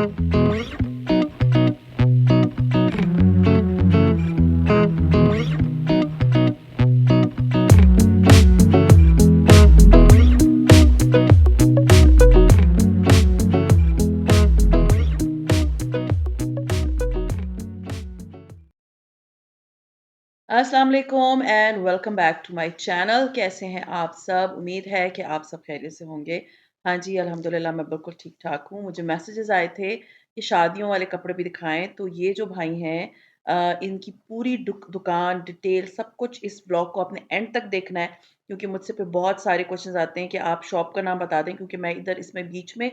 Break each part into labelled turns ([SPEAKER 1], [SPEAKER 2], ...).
[SPEAKER 1] अस्सलाम वालेकुम and welcome back to my channel. कैसे हैं आप सब? उम्मीद है कि आप सब खैरियत से होंगे। हाँ जी, अल्हम्दुलिल्लाह मैं बिल्कुल ठीक ठाक हूँ। मुझे मैसेजेस आए थे कि शादियों वाले कपड़े भी दिखाएं, तो ये जो भाई हैं इनकी पूरी दुकान डिटेल सब कुछ इस ब्लॉग को अपने एंड तक देखना है, क्योंकि मुझसे फिर बहुत सारे क्वेश्चंस आते हैं कि आप शॉप का नाम बता दें, क्योंकि मैं इधर इसमें बीच में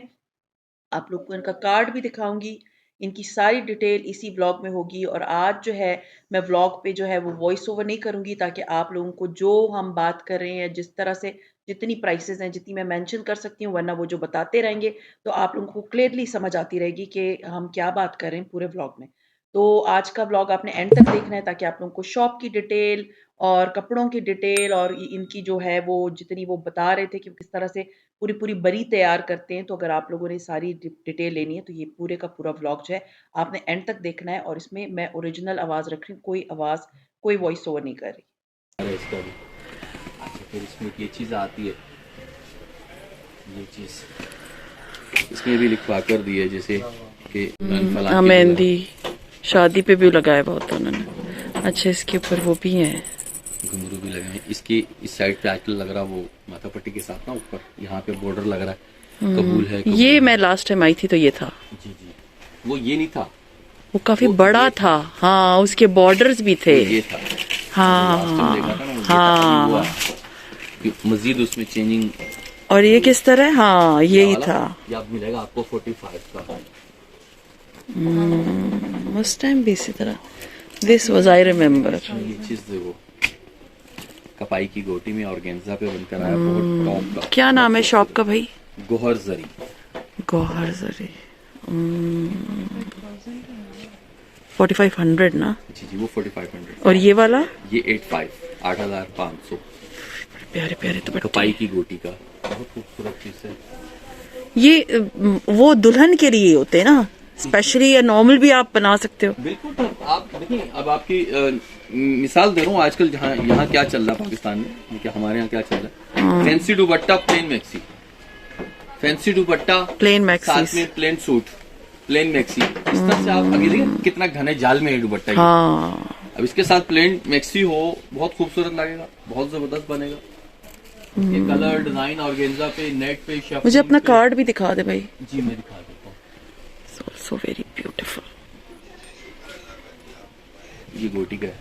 [SPEAKER 1] आप लोग को इनका कार्ड भी दिखाऊँगी। इनकी सारी डिटेल इसी व्लॉग में होगी और आज जो है मैं व्लॉग पे जो है वो वॉइस ओवर नहीं करूँगी, ताकि आप लोगों को जो हम बात कर रहे हैं, जिस तरह से जितनी प्राइसेस हैं, जितनी मैं मेंशन कर सकती हूँ, वरना वो जो बताते रहेंगे तो आप लोगों को क्लियरली समझ आती रहेगी कि हम क्या बात कर रहे हैं पूरे व्लॉग में। तो आज का व्लॉग आपने एंड तक देखना है, ताकि आप लोगों को शॉप की डिटेल और कपड़ों की डिटेल और इनकी जो है वो जितनी वो बता रहे थे कि किस तरह से पूरी पूरी बरी तैयार करते हैं। तो अगर आप लोगों ने सारी डिटेल लेनी है तो ये पूरे का पूरा व्लॉग जो है आपने एंड तक देखना है, और इसमें मैं ओरिजिनल आवाज़ रख रही हूँ, कोई आवाज़ कोई वॉइस ओवर नहीं कर रही।
[SPEAKER 2] अरे इसका भी अच्छा, फिर इसमें ये चीज़ आती है, ये चीज़ इसमें भी लिखवा कर दी है, जैसे कि
[SPEAKER 1] मेहंदी शादी पे भी लगाया बहुत उन्होंने। अच्छा, इसके ऊपर वो भी है,
[SPEAKER 2] घुंघरू भी लगे हैं। इसकी इस साइड पे आजकल लग रहा वो माथा पट्टी के साथ ना ऊपर यहाँ पे बॉर्डर लग रहा है, कबूल है कबूल
[SPEAKER 1] ये
[SPEAKER 2] है।
[SPEAKER 1] मैं लास्ट टाइम आई थी तो ये था।
[SPEAKER 2] जी जी, वो ये नहीं था,
[SPEAKER 1] वो काफी
[SPEAKER 2] वो
[SPEAKER 1] बड़ा था। हाँ, उसके बॉर्डर्स भी थे।
[SPEAKER 2] ये था।
[SPEAKER 1] हाँ
[SPEAKER 2] देखा था ना,
[SPEAKER 1] हाँ।
[SPEAKER 2] हुआ मजीद उसमें चेंजिंग।
[SPEAKER 1] और ये किस तरह? हाँ, यही था।
[SPEAKER 2] ये अब मिलेगा आपको 45 का।
[SPEAKER 1] उस टाइम भी इसी तरह। This was I remember.
[SPEAKER 2] ये चीज़ देखो, कपाई की गोटी में ऑर्गेन्जा पे बनकर आया, बहुत टॉप का।
[SPEAKER 1] क्या नाम है शॉप का भाई?
[SPEAKER 2] गोहर जरी।
[SPEAKER 1] गोहर जरी। 4500 ना?
[SPEAKER 2] जी जी, वो 4500।
[SPEAKER 1] और ये वाला?
[SPEAKER 2] ये 8500।
[SPEAKER 1] प्यारे प्यारे तो
[SPEAKER 2] कपाई की गोटी का बहुत खूबसूरत चीज है
[SPEAKER 1] ये। वो दुल्हन के लिए होते हैं ना स्पेशली, या नॉर्मल भी आप बना सकते हो?
[SPEAKER 2] बिल्कुल। तो आप देखिए, अब आपकी मिसाल दे रहा हूँ, आजकल जहाँ यहाँ क्या चल रहा है पाकिस्तान में, क्या हमारे यहाँ क्या चल रहा है, fancy dupatta plain maxi, fancy dupatta
[SPEAKER 1] plain maxi,
[SPEAKER 2] साथ में प्लेन सूट प्लेन मैक्सी। इस तरह से आप अभी देखिए कितना घने जाल में है दुपट्टा।
[SPEAKER 1] हाँ।
[SPEAKER 2] अब इसके साथ प्लेन मैक्सी हो, बहुत खूबसूरत लगेगा, बहुत जबरदस्त बनेगा। ये कलर डिजाइन ऑर्गेन्जा पे, नेट पे, शेफ।
[SPEAKER 1] मुझे अपना कार्ड भी दिखा दे भाई।
[SPEAKER 2] जी मैं दिखा देता हूँ।
[SPEAKER 1] So very beautiful.
[SPEAKER 2] ये गोटी का है।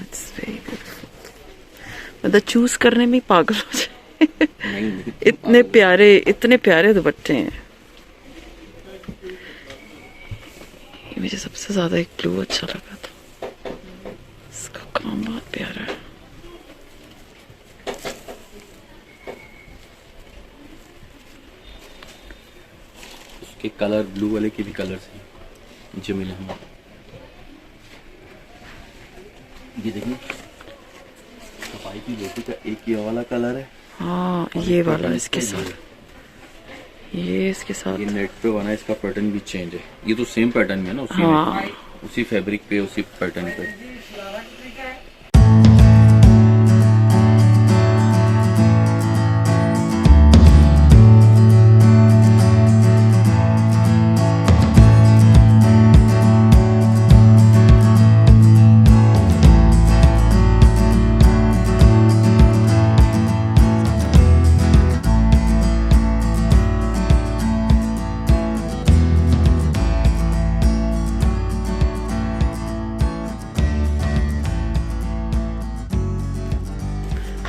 [SPEAKER 1] It's very beautiful. मतलब चूज करने में पागल हो जाए।
[SPEAKER 2] नहीं,
[SPEAKER 1] इतने प्यारे दुपट्टे हैं। मुझे सबसे ज्यादा एक ब्लू अच्छा लगा था, इसका काम बहुत प्यारा है।
[SPEAKER 2] उसके कलर ब्लू वाले के भी कलर्स हैं जो मिले हैं। ये देखिए, कपाई की गोटी का एक ये वाला कलर है।
[SPEAKER 1] हाँ, ये वाला इसके साथ, ये इसके साथ।
[SPEAKER 2] ये नेट पे बना है, इसका पैटर्न भी चेंज है। ये तो सेम पैटर्न में है ना, उसी
[SPEAKER 1] हाँ।
[SPEAKER 2] में, उसी फैब्रिक पे, उसी पैटर्न पे।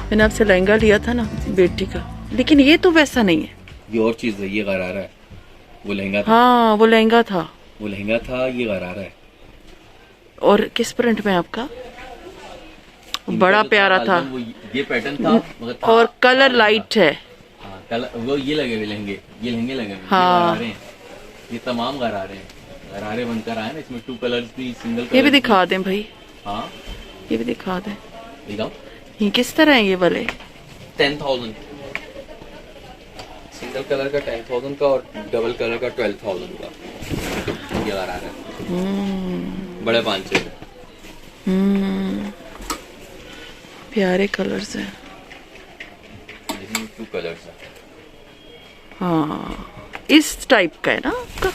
[SPEAKER 1] मैंने आपसे लहंगा लिया था ना बेटी का, लेकिन ये तो वैसा नहीं है।
[SPEAKER 2] ये और चीज है, ये गरारा है। वो लहंगा था।
[SPEAKER 1] हाँ, वो लहंगा था।
[SPEAKER 2] वो लहंगा था, ये गरारा है।
[SPEAKER 1] और किस प्रिंट में आपका? बड़ा प्यारा था।
[SPEAKER 2] वो ये पैटर्न था, मगर था,
[SPEAKER 1] और कलर लाइट है।
[SPEAKER 2] हाँ, कलर वो ये लगे हुए लहंगे, ये लहंगे लगे हुए,
[SPEAKER 1] हाँ।
[SPEAKER 2] ये गरारे हैं, ये तमाम गरारे हैं। गरारे बनकर आए ना, इसमें 2 कलर्स भी, सिंगल कलर।
[SPEAKER 1] ये भी दिखा दें भाई।
[SPEAKER 2] हाँ,
[SPEAKER 1] ये भी दिखा दें।
[SPEAKER 2] दिखाओ।
[SPEAKER 1] ये किस तरह है ये वाले?
[SPEAKER 2] 10,000 सिंगल कलर का 10,000 का और डबल कलर का 12,000 का ये आ रहा है। बड़े पांचे
[SPEAKER 1] प्यारे कलर्स हैं।
[SPEAKER 2] टू कलर्स है।
[SPEAKER 1] हाँ, इस टाइप का है ना आपका?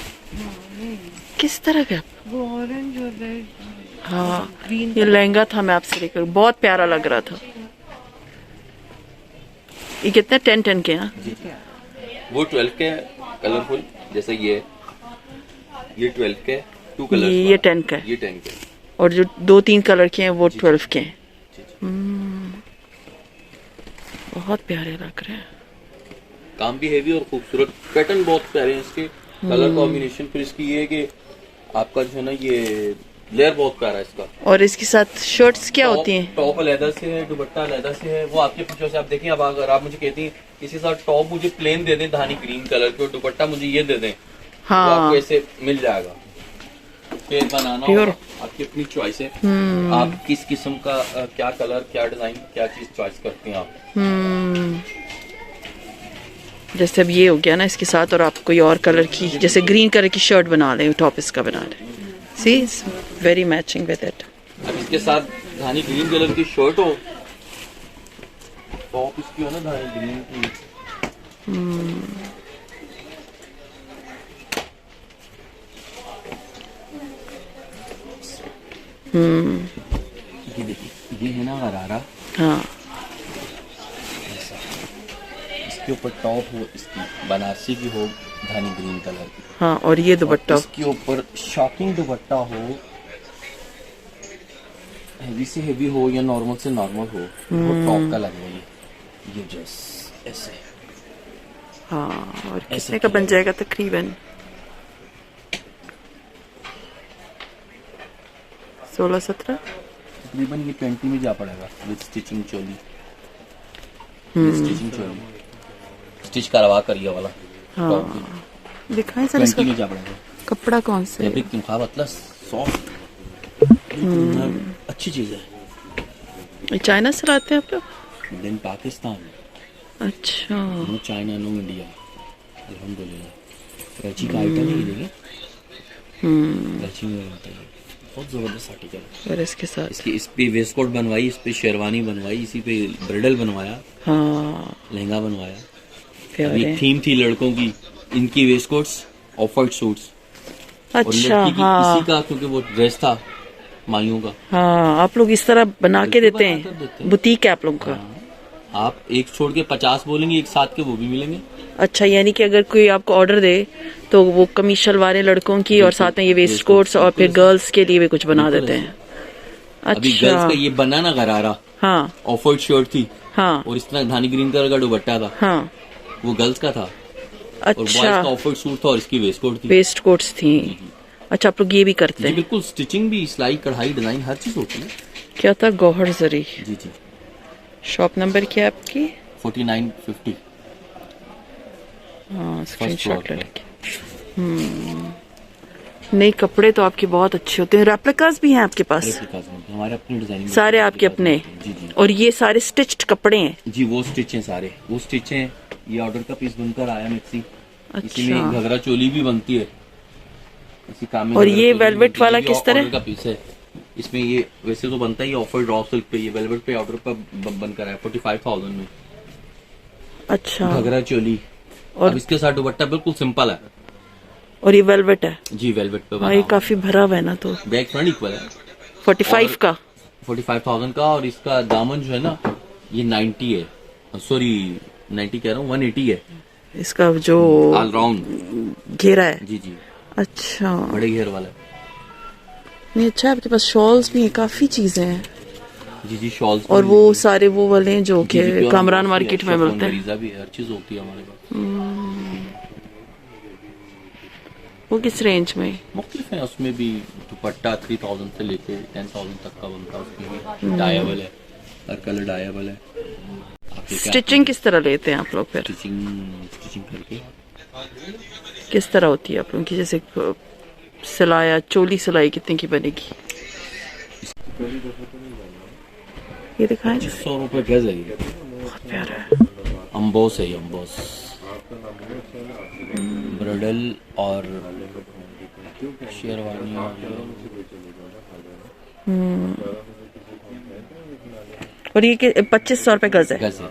[SPEAKER 1] किस तरह का?
[SPEAKER 3] वो ऑरेंज और रेड
[SPEAKER 1] हाँ,
[SPEAKER 3] ग्रीन
[SPEAKER 1] ये लहंगा था, मैं आपसे लेकर, बहुत प्यारा लग रहा था। ये कितने 10 के हैं?
[SPEAKER 2] जी वो 12 के कलरफुल, जैसे ये 12 के, टू कलर्स
[SPEAKER 1] ये 10 का है,
[SPEAKER 2] ये 10 के,
[SPEAKER 1] और जो 2-3 कलर के हैं वो 12 के हैं।
[SPEAKER 2] जी, जी।
[SPEAKER 1] बहुत प्यारे लग रहे हैं।
[SPEAKER 2] काम भी हेवी और खूबसूरत, पैटर्न बहुत प्यारे हैं इसके, कलर कॉम्बिनेशन। फिर इसकी ये है कि आपका जो है ना ये लेयर बहुत प्यारा है इसका।
[SPEAKER 1] और इसके साथ शर्ट्स क्या होती हैं?
[SPEAKER 2] टॉप लेदर से है, दुपट्टा लेदर से है, वो आपके पिक्चर से आप देखें। अब अगर आप मुझे कहती हैं किसी साथ टॉप मुझे प्लेन दे दें धानी ग्रीन कलर के और दुपट्टा मुझे ये दे दें, तो
[SPEAKER 1] हाँ,
[SPEAKER 2] आपको ऐसे मिल जाएगा। फिर बनाना
[SPEAKER 1] Pure।
[SPEAKER 2] होगा, आपकी अपनी चॉइस है। आप किस किस्म का क्या कलर, क्या डिजाइन, क्या चीज चॉइस करते हैं आप।
[SPEAKER 1] जैसे अब ये हो गया ना इसके साथ, और आप कोई और कलर की, जैसे ग्रीन कलर की शर्ट बना लें, टॉप इसका बना लें। सी, वेरी मैचिंग विद इट।
[SPEAKER 2] अब इसके साथ धानी ग्रीन कलर की शर्ट हो, टॉप इसकी हो ना धानी ग्रीन की, ये देखिए, ये है ना गरारा,
[SPEAKER 1] हाँ,
[SPEAKER 2] इसके ऊपर टॉप हो इसकी बनारसी की हो धानी ग्रीन कलर की,
[SPEAKER 1] हाँ, और ये दुपट्टा।
[SPEAKER 2] इसके ऊपर शॉकिंग दुपट्टा हो, हेवी से हेवी हो या नॉर्मल से नॉर्मल हो, वो टॉप का लगे ये ड्रेस ऐसे।
[SPEAKER 1] हाँ, और कितने का बन जाएगा तकरीबन? 16-17?
[SPEAKER 2] तकरीबन ये 20 में जा पड़ेगा with stitching choli, with stitching choli, stitch करवा कर ये वाला टॉप की
[SPEAKER 1] दिखाएं सर
[SPEAKER 2] 20
[SPEAKER 1] इसका
[SPEAKER 2] में जा पड़ेगा।
[SPEAKER 1] कपड़ा कौन सा है?
[SPEAKER 2] फैब्रिक तिनखा मतलब सॉफ्ट, अच्छी चीज है।
[SPEAKER 1] ये चाइना से लाते हैं आप लोग?
[SPEAKER 2] देन पाकिस्तान,
[SPEAKER 1] अच्छा,
[SPEAKER 2] नो चाइना नो इंडिया, अल्हम्दुलिल्लाह। कराची का आइटम है ये, देखिए कराची में बनता है, बहुत जबरदस्त आर्टिकल है।
[SPEAKER 1] और इसके साथ
[SPEAKER 2] इसकी इस पे वेस्ट कोट बनवाई, इस पे शेरवानी बनवाई, इसी पे ब्राइडल बनवाया,
[SPEAKER 1] हाँ,
[SPEAKER 2] लहंगा बनवाया।
[SPEAKER 1] प्यारे
[SPEAKER 2] अभी
[SPEAKER 1] हैं।
[SPEAKER 2] थीम थी लड़कों की, इनकी waistcoats of white suits, और
[SPEAKER 1] अच्छा,
[SPEAKER 2] लड़की की
[SPEAKER 1] हाँ,
[SPEAKER 2] इसी का, क्योंकि वो ड्रेस था माइयों का।
[SPEAKER 1] हाँ, आप लोग इस तरह बना के
[SPEAKER 2] बिल्कुल
[SPEAKER 1] देते
[SPEAKER 2] बनाकर देते
[SPEAKER 1] हैं?
[SPEAKER 2] हैं।
[SPEAKER 1] बुटीक है आप लोगों का?
[SPEAKER 2] आप एक छोड़ के 50 बोलेंगे, एक साथ के वो भी मिलेंगे।
[SPEAKER 1] अच्छा, यानी कि अगर कोई आपको ऑर्डर दे तो वो कमीज शलवारें लड़कों की, और साथ में ये वेस्ट कोट्स, और फिर गर्ल्स के लिए भी कुछ बना
[SPEAKER 2] बिल्कुल
[SPEAKER 1] देते हैं।
[SPEAKER 2] अभी
[SPEAKER 1] अच्छा,
[SPEAKER 2] गर्ल्स का ये बना ना गरारा,
[SPEAKER 1] हाँ,
[SPEAKER 2] ऑफ वाइट शर्ट थी
[SPEAKER 1] हाँ,
[SPEAKER 2] और इस तरह धानी ग्रीन कलर का दुपट्टा था,
[SPEAKER 1] हाँ,
[SPEAKER 2] वो गर्ल्स का था, और बॉयज
[SPEAKER 1] अच्छा,
[SPEAKER 2] का ऑफ वाइट सूट था और इसकी वेस्ट कोट थी।
[SPEAKER 1] वेस्ट कोट्स थी। अच्छा, आप लोग ये भी करते
[SPEAKER 2] जी
[SPEAKER 1] हैं?
[SPEAKER 2] बिल्कुल, स्टिचिंग भी, सिलाई, कढ़ाई, डिजाइन, हर चीज होती है।
[SPEAKER 1] क्या था? गौहर जरी।
[SPEAKER 2] जी जी,
[SPEAKER 1] शॉप नंबर क्या है आपकी?
[SPEAKER 2] 4950
[SPEAKER 1] हाँ,
[SPEAKER 2] फ्लोर
[SPEAKER 1] स्क्रीनशॉट
[SPEAKER 2] पे।
[SPEAKER 1] लेके। नहीं, कपड़े तो आपके बहुत अच्छे होते हैं। रेप्लिकास भी हैं आपके पास?
[SPEAKER 2] रेप्लिकास में हमारे अपने डिजाइन
[SPEAKER 1] सारे आपके अपने?
[SPEAKER 2] जी जी
[SPEAKER 1] और ये सारे स्टिच्ड कपड़े हैं?
[SPEAKER 2] जी, वो स्टिच हैं सारे, वो स्टिच हैं। ये ऑर्डर का पीस बनकर आया मिक्सी, इसी में
[SPEAKER 1] अच्छा,
[SPEAKER 2] घघरा चोली भी बनती है इसी काम में।
[SPEAKER 1] और
[SPEAKER 2] घघरा
[SPEAKER 1] ये
[SPEAKER 2] चोली
[SPEAKER 1] वेलवेट
[SPEAKER 2] बनती है,
[SPEAKER 1] वाला
[SPEAKER 2] ये भी
[SPEAKER 1] किस तरह?
[SPEAKER 2] ऑर्डर का पीस है। इसमें ये वैसे तो बनता ही ऑफर ड्रॉप सिल्क पे, ये वेलवेट पे ऑर्डर पर बनकर आया 45,000 में।
[SPEAKER 1] अच्छा,
[SPEAKER 2] घघरा चोली,
[SPEAKER 1] और
[SPEAKER 2] अब इसके साथ दुपट्टा बिल्कुल सिंपल है।
[SPEAKER 1] और ये वेलवेट है?
[SPEAKER 2] जी वेलवेट पे
[SPEAKER 1] हाँ, ये काफी भरा हुआ है ना, तो
[SPEAKER 2] बैक फ्रंट इक्वल है
[SPEAKER 1] 45 का?
[SPEAKER 2] 45,000 का। और इसका दामन जो है ना ये 90 है, सॉरी 90 कह रहा हूँ, 180 है
[SPEAKER 1] इसका जो
[SPEAKER 2] ऑलराउंड।
[SPEAKER 1] घेरा है?
[SPEAKER 2] जी जी,
[SPEAKER 1] अच्छा,
[SPEAKER 2] बड़े घेर वाला है।
[SPEAKER 1] नहीं, अच्छा है, आपके पास शॉल्स भी हैं, काफी चीजें हैं।
[SPEAKER 2] जी जी, शॉल्स
[SPEAKER 1] और वो सारे वो वाले हैं जो कि
[SPEAKER 2] प्योर
[SPEAKER 1] कामरान
[SPEAKER 2] मॉस्की
[SPEAKER 1] मार्केट
[SPEAKER 2] है,
[SPEAKER 1] में
[SPEAKER 2] शिफॉन
[SPEAKER 1] मिलते हैं।
[SPEAKER 2] गरीजा भी है, हर चीज होती है हमारे पास।
[SPEAKER 1] वो किस रेंज में?
[SPEAKER 2] मुख्तलिफ है, उसमें भी दुपट्टा 3000 से लेके 10,000 तक का बनता है। उसमें भी डायबल है, हर कलर डायबल है।
[SPEAKER 1] स्टिचिंग किस तरह लेते हैं आप लोग फिर?
[SPEAKER 2] स्टिचिंग करके
[SPEAKER 1] किस तरह होती है आप लोगों की? जैसे सिलाया, चोली सिलाई कितने की बनेगी? ये दिखाएं,
[SPEAKER 2] 100 रुपए गज है ये,
[SPEAKER 1] बहुत प्यारा है।
[SPEAKER 2] अम्बोस है ये, अम्बोस ब्राइडल और शेरवानी
[SPEAKER 1] और ये 2500 रुपए गज है।
[SPEAKER 2] गज है,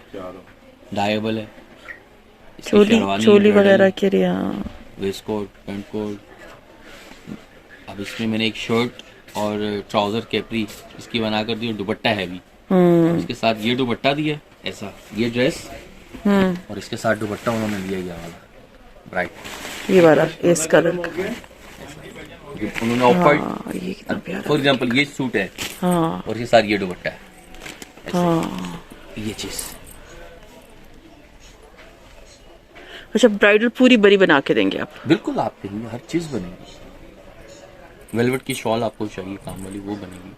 [SPEAKER 2] डायबल है। इसकी
[SPEAKER 1] चोली
[SPEAKER 2] शेरवानी,
[SPEAKER 1] चोली
[SPEAKER 2] ब्राइडल,
[SPEAKER 1] वगैरह के लिए। हाँ,
[SPEAKER 2] वेस्ट कोट, पैंट कोट। अब इसमें मैंने एक शर्ट और ट्राउजर कैपरी इसकी बना कर दी और दुपट्टा है भी। इसके साथ ये दुपट्टा दिया ऐसा, ये ड्रेस और इसके साथ दुपट्टा उन्होंने दिया ये वाला ब्राइट,
[SPEAKER 1] ये वाला इस कलर का।
[SPEAKER 2] उन्होंने ऑफ वाइट।
[SPEAKER 1] हाँ, ये कितना प्यारा।
[SPEAKER 2] फॉर एग्जांपल ये सूट है
[SPEAKER 1] हाँ
[SPEAKER 2] और इसके साथ ये दुपट्टा है,
[SPEAKER 1] हाँ।
[SPEAKER 2] ये चीज।
[SPEAKER 1] अच्छा, ब्राइडल पूरी बरी बना के देंगे आप?
[SPEAKER 2] बिल्कुल, आप कहेंगे हर चीज बनेगी। वेलवेट की शॉल आपको चाहिए काम वाली, वो बनेगी।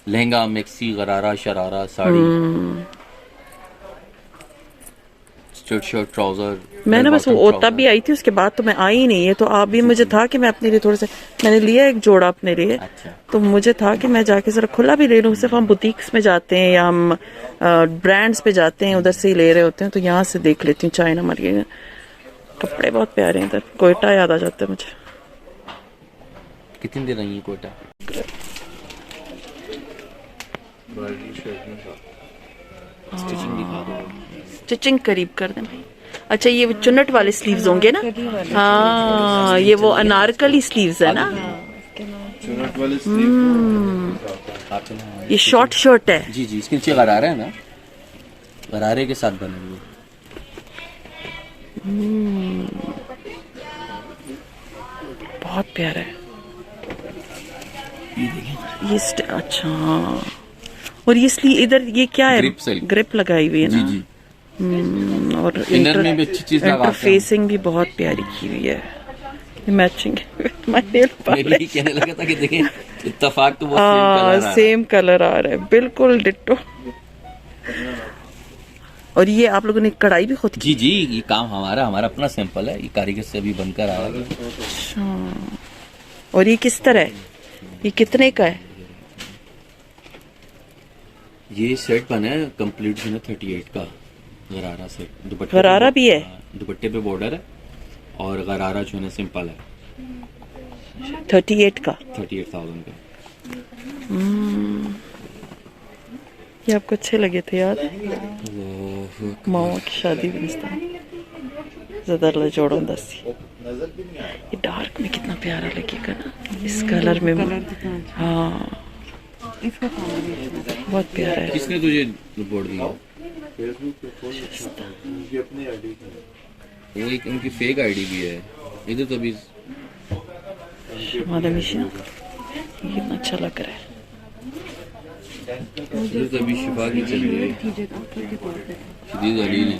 [SPEAKER 2] लहंगा, मैक्सी, गरारा, sharara, sari, straight shirt, trouser.
[SPEAKER 1] मैंने बस वो तब भी आई थी, उसके बाद तो मैं आई ही नहीं है। तो आप भी, मुझे था कि मैं अपने लिए थोड़ा सा, मैंने लिया एक जोड़ा अपने लिए।
[SPEAKER 2] अच्छा।
[SPEAKER 1] तो मुझे था कि मैं जाके जरा खुला भी ले लूँ। सिर्फ हम बुटीक्स में जाते हैं या हम ब्रांड्स पे जाते हैं, उधर से ही ले रहे होते हैं। तो यहाँ से देख लेती हूँ चाइना मार्केट। कपड़े बहुत प्यारे हैं इधर। कोयटा याद आ जाता है मुझे।
[SPEAKER 2] कितनी देर रही है कोटा? स्टिचिंग दिखा दो।
[SPEAKER 1] स्टिचिंग करीब कर दें भाई। अच्छा, ये वो चुन्नट वाले स्लीव्स होंगे ना? हाँ, ये वो अनारकली स्लीव्स है ना? ये शॉर्ट शर्ट है।
[SPEAKER 2] जी जी, इसके नीचे गरारा है ना, गरारे के साथ बने हुए।
[SPEAKER 1] बहुत प्यारा है
[SPEAKER 2] ये देखें।
[SPEAKER 1] ये अच्छा। और ये स्लीव इधर ये क्या है?
[SPEAKER 2] Grip silk.
[SPEAKER 1] ग्रिप लगाई हुई है ना?
[SPEAKER 2] जी जी।
[SPEAKER 1] और
[SPEAKER 2] इनर में भी अच्छी चीज लगाते हैं।
[SPEAKER 1] इंटरफेसिंग भी बहुत प्यारी की हुई है। मैचिंग माय नेल
[SPEAKER 2] मैं भी कहने लगा था कि देखें, इत्तेफाक तो वो
[SPEAKER 1] सेम कलर आ रहा है, बिल्कुल डिट्टो। और ये आप लोगों ने कढ़ाई भी खुद की?
[SPEAKER 2] जी जी, ये काम हमारा अपना सैंपल है, ये कारीगर से अभी बनकर आया है।
[SPEAKER 1] अच्छा। और ये किस तरह है? ये कितने का है?
[SPEAKER 2] ये सेट बना है कंप्लीट जो है 38 का गरारा सेट। दुपट्टे
[SPEAKER 1] गरारा भी है?
[SPEAKER 2] दुपट्टे पे बॉर्डर है और गरारा जो है सिंपल है।
[SPEAKER 1] 38 का?
[SPEAKER 2] 38,000 का।
[SPEAKER 1] ये आपको अच्छे लगे थे यार? मामा की शादी में ज्यादा जोड़ो दसी। ये डार्क में कितना प्यारा लगेगा ना, इस कलर में। हाँ, बहुत प्यारा है।
[SPEAKER 2] किसने तुझे रिपोर्ट दिया? वो एक उनकी फेक आईडी भी है इधर तो भी।
[SPEAKER 1] ये कितना अच्छा लग रहा है।
[SPEAKER 2] इधर तो अभी शिफा की चल रही है, शदीद अली ने।